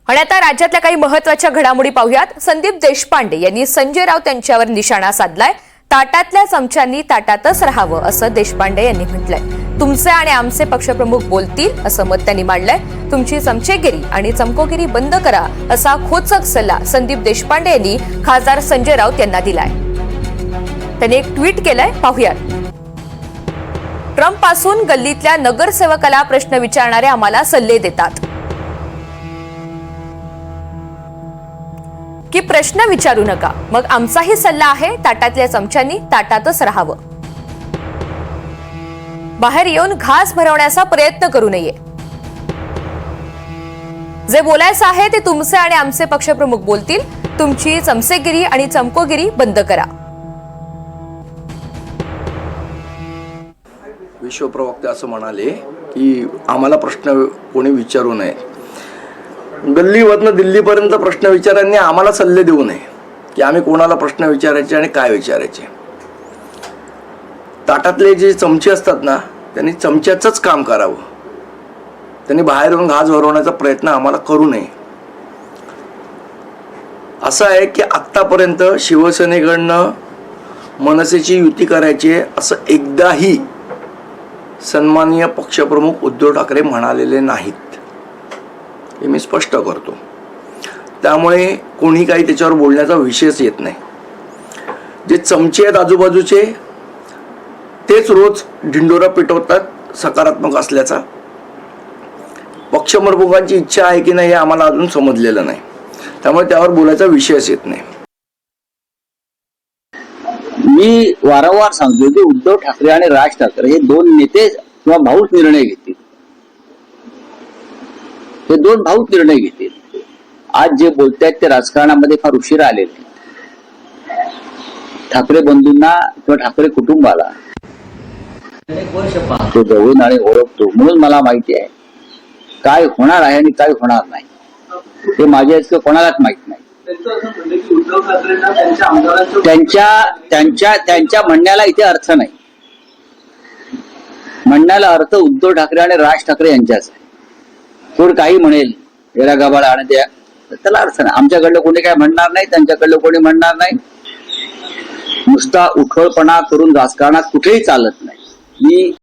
आणि आता राज्यातल्या काही महत्त्वाच्या घडामोडी पाहूयात। संदीप देशपांडे यांनी संजय राऊत यांच्यावर निशाणा साधलाय। ताटातल्या चमच्यांनी ताटातच राहावं असं देशपांडे यांनी म्हटलंय। तुमचे आणि आमचे पक्षप्रमुख बोलतील असं मत त्यांनी मांडलंय। तुमची चमचेगिरी आणि चमकोगिरी बंद करा असा खोचक सल्ला संदीप देशपांडे यांनी खासदार संजय राऊत यांना दिलाय। त्यांनी एक ट्विट केलंय, पाहूयात। ट्रम्प पासून गल्लीतल्या नगरसेवकाला प्रश्न विचारणारे आम्हाला सल्ले देतात की प्रश्न विचारू नका, मग आमचाही सल्ला आहे ताटातल्या चमच्यांनी ताटातच राहावं। बाहेर येऊन घास भरवण्याचा प्रयत्न करू नये। जे बोलायचं आहे ते तुमचे आणि आमचे पक्षप्रमुख बोलतील। तुमची चमचेगिरी आणि चमकोगिरी बंद करा। विश्वप्रवक्ते असं म्हणाले की आम्हाला प्रश्न कोणी विचारू नये। गल्लीवरनं दिल्लीपर्यंत प्रश्न विचारांनी आम्हाला सल्ले देऊ नये की आम्ही कोणाला प्रश्न विचारायचे आणि काय विचारायचे। ताटातले जे चमचे असतात ना, त्यांनी चमच्याचंच काम करावं। त्यांनी बाहेर येऊन घास भरवण्याचा प्रयत्न आम्हाला करू नये। असं आहे की आत्तापर्यंत शिवसेनेकडनं मनसेची युती करायची असं एकदाही सन्माननीय पक्षप्रमुख उद्धव ठाकरे म्हणालेले नाहीत, हे मी स्पष्ट करतो। त्यामुळे कोणी काही त्याच्यावर बोलण्याचा विषयच येत नाही। जे चमचे आहेत आजूबाजूचे तेच रोज ढिंडोरा पिटवतात सकारात्मक असल्याचा। पक्षप्रमुखांची इच्छा आहे की नाही हे आम्हाला अजून समजलेलं नाही, त्यामुळे त्यावर बोलायचा विषयच येत नाही। मी वारंवार सांगतो की उद्धव ठाकरे आणि राज ठाकरे हे दोन नेते किंवा भाऊच निर्णय घेतील। हे दोन भाऊच निर्णय घेतील। आज जे बोलतायत ते राजकारणामध्ये फार उशिरा आलेले। ठाकरे बंधूंना किंवा ठाकरे कुटुंबाला तो जवळून आणि ओळखतो, म्हणून मला माहिती आहे काय होणार आहे आणि काय होणार नाही ते माझ्या इतकं कोणालाच माहित नाही। त्यांच्या म्हणण्याला इथे अर्थ नाही। म्हणण्याला अर्थ उद्धव ठाकरे आणि राज ठाकरे यांच्याच आहे। कोण काही म्हणेल येरा गबाळ आणि त्याला अर्थ नाही। आमच्याकडलं कोणी काय म्हणणार नाही, त्यांच्याकडलं कोणी म्हणणार नाही। नुसता उठळपणा करून राजकारणात कुठेही चालत नाही। मी